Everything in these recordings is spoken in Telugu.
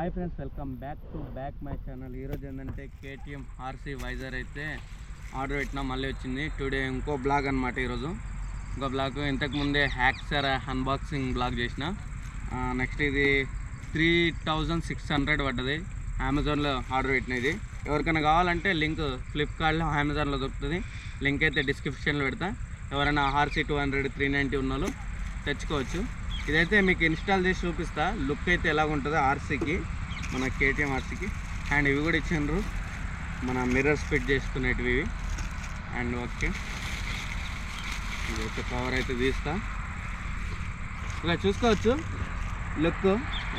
Hi friends, welcome back my channel. ఈరోజు ఏంటంటే కేటీఎం ఆర్సీ వైజర్ అయితే ఆర్డర్ పెట్టినా, మళ్ళీ వచ్చింది. టుడే ఇంకో బ్లాగ్ అనమాట. ఈరోజు ఇంకో బ్లాగ్, ఇంతకుముందే హ్యాక్సర్ అన్బాక్సింగ్ బ్లాగ్ చేసిన. నెక్స్ట్ ఇది 3600 పడ్డది. అమెజాన్లో ఆర్డర్ పెట్టిన. ఇది ఎవరికైనా కావాలంటే లింక్ ఫ్లిప్కార్ట్లో, అమెజాన్లో దొరుకుతుంది. లింక్ అయితే డిస్క్రిప్షన్లో పెడతా. ఎవరైనా ఆర్సీ 200 390 ఉన్న వాళ్ళు తెచ్చుకోవచ్చు. ఇదైతే మీకు ఇన్స్టాల్ చేసి చూపిస్తా. లుక్ అయితే ఎలాగ ఉంటుందో ఆర్సీకి, మన కేటీఎం ఆర్సీకి. అండ్ ఇవి కూడా ఇచ్చిండ్రు, మన మిర్రర్స్ ఫిట్ చేసుకునేటివి ఇవి. అండ్ ఓకే, ఇదైతే కవర్ అయితే తీస్తా. ఇలా చూసుకోవచ్చు లుక్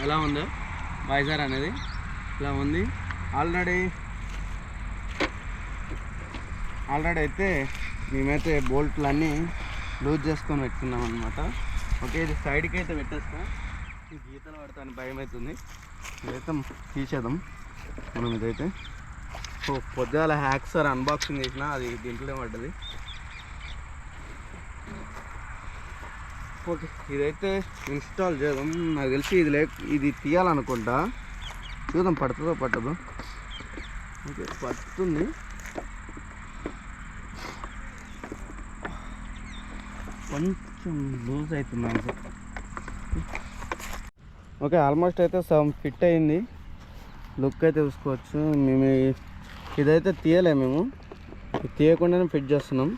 ఎలా ఉందో. వైజర్ అనేది ఇలా ఉంది. ఆల్రెడీ అయితే మేమైతే బోల్ట్లు అన్నీ లూజ్ చేసుకొని పెట్టుకున్నాం అనమాట. ఓకే, ఇది సైడ్కి అయితే పెట్టేస్తా. గీతలు పడతాను, భయం అవుతుంది. ఇదైతే తీసేద్దాం మనం. ఇదైతే పొద్దుగాల హ్యాక్సర్ అన్బాక్సింగ్ చేసిన, అది దీంట్లో పడ్డది. ఓకే, ఇదైతే ఇన్స్టాల్ చేద్దాం. నాకు తెలిసి ఇది తీయాలనుకుంటా. చూద్దాం పడుతుందో పట్టదో. ఓకే, పడుతుంది. కొంచెం లూజ్ అవుతుంది సార్. ఓకే, ఆల్మోస్ట్ అయితే సమ్ ఫిట్ అయింది. లుక్ అయితే చూసుకోవచ్చు. మేము ఇదైతే తీయలే, మేము తీయకుండానే ఫిట్ చేస్తున్నాం.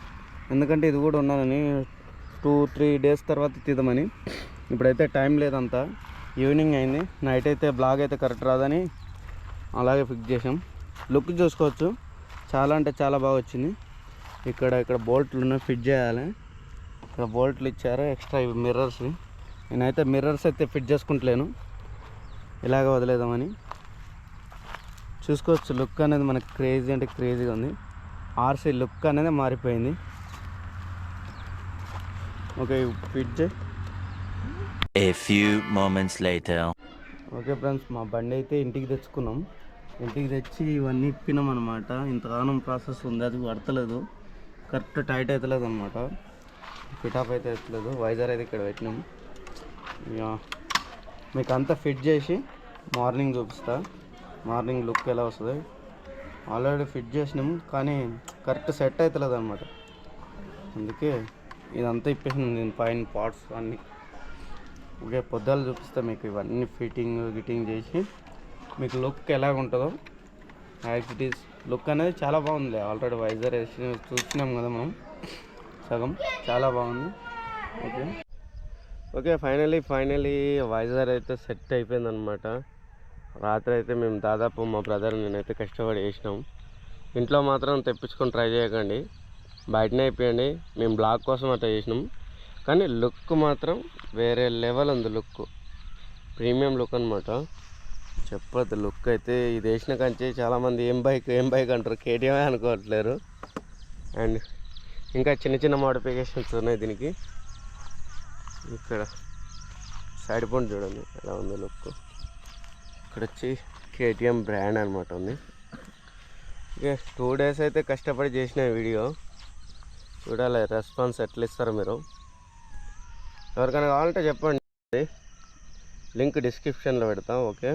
ఎందుకంటే ఇది కూడా ఉన్నానని 2-3 డేస్ తర్వాత తీద్దామని. ఇప్పుడైతే టైం లేదంతా, ఈవినింగ్ అయింది. నైట్ అయితే బ్లాగ్ అయితే కరెక్ట్ రాదని అలాగే ఫిక్స్ చేసాం. లుక్ చూసుకోవచ్చు, చాలా అంటే చాలా బాగా వచ్చింది. ఇక్కడ బోల్ట్లు ఉన్నాయి, ఫిట్ చేయాలి. ఇక్కడ బోల్ట్లు ఇచ్చారు ఎక్స్ట్రా. ఇవి మిర్రర్స్. నేనైతే మిర్రర్స్ అయితే ఫిట్ చేసుకుంటలేను, ఇలాగ వదిలేదామని. చూసుకోవచ్చు, లుక్ అనేది మనకి క్రేజీ అంటే క్రేజీగా ఉంది. ఆర్సీ లుక్ అనేది మారిపోయింది. ఓకే, ఫిట్ చేయి. A few moments later. Okay friends, మా బండి అయితే ఇంటికి తెచ్చుకున్నాం. ఇంటికి తెచ్చి ఇవన్నీ ఇప్పినాం అనమాట. ఇంతగానం ప్రాసెస్ ఉంది, అది పడతలేదు, కరెక్ట్ టైట్ అవుతలేదు అనమాట. ఫిటాప్ అయితే అవుతలేదు. వైజర్ అయితే ఇక్కడ పెట్టినాం. మీకు అంతా ఫిట్ చేసి మార్నింగ్ చూపిస్తా. మార్నింగ్ లుక్ ఎలా వస్తుంది. ఆల్రెడీ ఫిట్ చేసినాం, కానీ కరెక్ట్ సెట్ అవుతలేదు అనమాట. అందుకే ఇదంతా ఇప్పేసినాం, దీని పైన పార్ట్స్ అన్నీ. ఓకే, పొద్దులు చూపిస్తా మీకు ఇవన్నీ గిటింగ్ చేసి. మీకు లుక్ ఎలాగ ఉంటుందో యాజ్ ఇట్ ఈస్. లుక్ అనేది చాలా బాగుంది. ఆల్రెడీ వైజర్ వేసి చూసినాం కదా మనం సగం, చాలా బాగుంది. ఓకే, ఫైనలీ వైజర్ అయితే సెట్ అయిపోయింది అనమాట. రాత్రి అయితే మేము దాదాపు మా బ్రదర్ నేనైతే కష్టపడి వేసినాం. ఇంట్లో మాత్రం తెప్పించుకొని ట్రై చేయకండి, బయటనే అయిపోయండి. మేము బ్లాగ్ కోసం అట్లా చేసినాం, కానీ లుక్ మాత్రం వేరే లెవెల్ ఉంది. లుక్ ప్రీమియం లుక్ అనమాట. చెప్పొద్దు లుక్ అయితే. ఇది వేసిన కంచి చాలామంది ఏం బైక్ అంటారు, కేటీఎం అనుకోవట్లేరు. అండ్ ఇంకా చిన్న మోడిఫికేషన్స్ ఉన్నాయి దీనికి. ఇక్కడ సైడ్ పండు చూడండి ఎలా ఉంది లుక్. ఇక్కడ వచ్చి కేటీఎం బ్రాండ్ అనమాట ఉంది. ఓకే, 2 డేస్ అయితే కష్టపడి చేసిన వీడియో. చూడాలి రెస్పాన్స్ ఎట్లా ఇస్తారో మీరు. ఎవరికైనా కావాలంటే చెప్పండి, లింక్ డిస్క్రిప్షన్లో పెడతాం. ఓకే,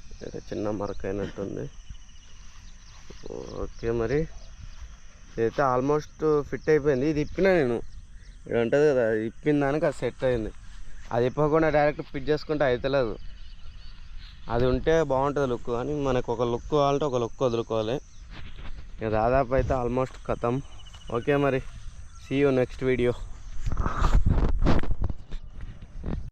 ఇక్కడ చిన్న మరక అయినట్టుంది. ఓకే, మరి ఇదైతే ఆల్మోస్ట్ ఫిట్ అయిపోయింది. ఇది ఇప్పినా నేను, ఇది ఉంటుంది కదా, ఇప్పిన దానికి అది సెట్ అయింది. అది ఇప్పకుండా డైరెక్ట్ ఫిట్ చేసుకుంటే అవుతలేదు. అది ఉంటే బాగుంటుంది లుక్, కానీ మనకు ఒక లుక్ కావాలంటే ఒక లుక్ వదులుకోవాలి. ఇక దాదాపు అయితే ఆల్మోస్ట్ ఖతం. ఓకే, మరి సీ యూ నెక్స్ట్ వీడియో.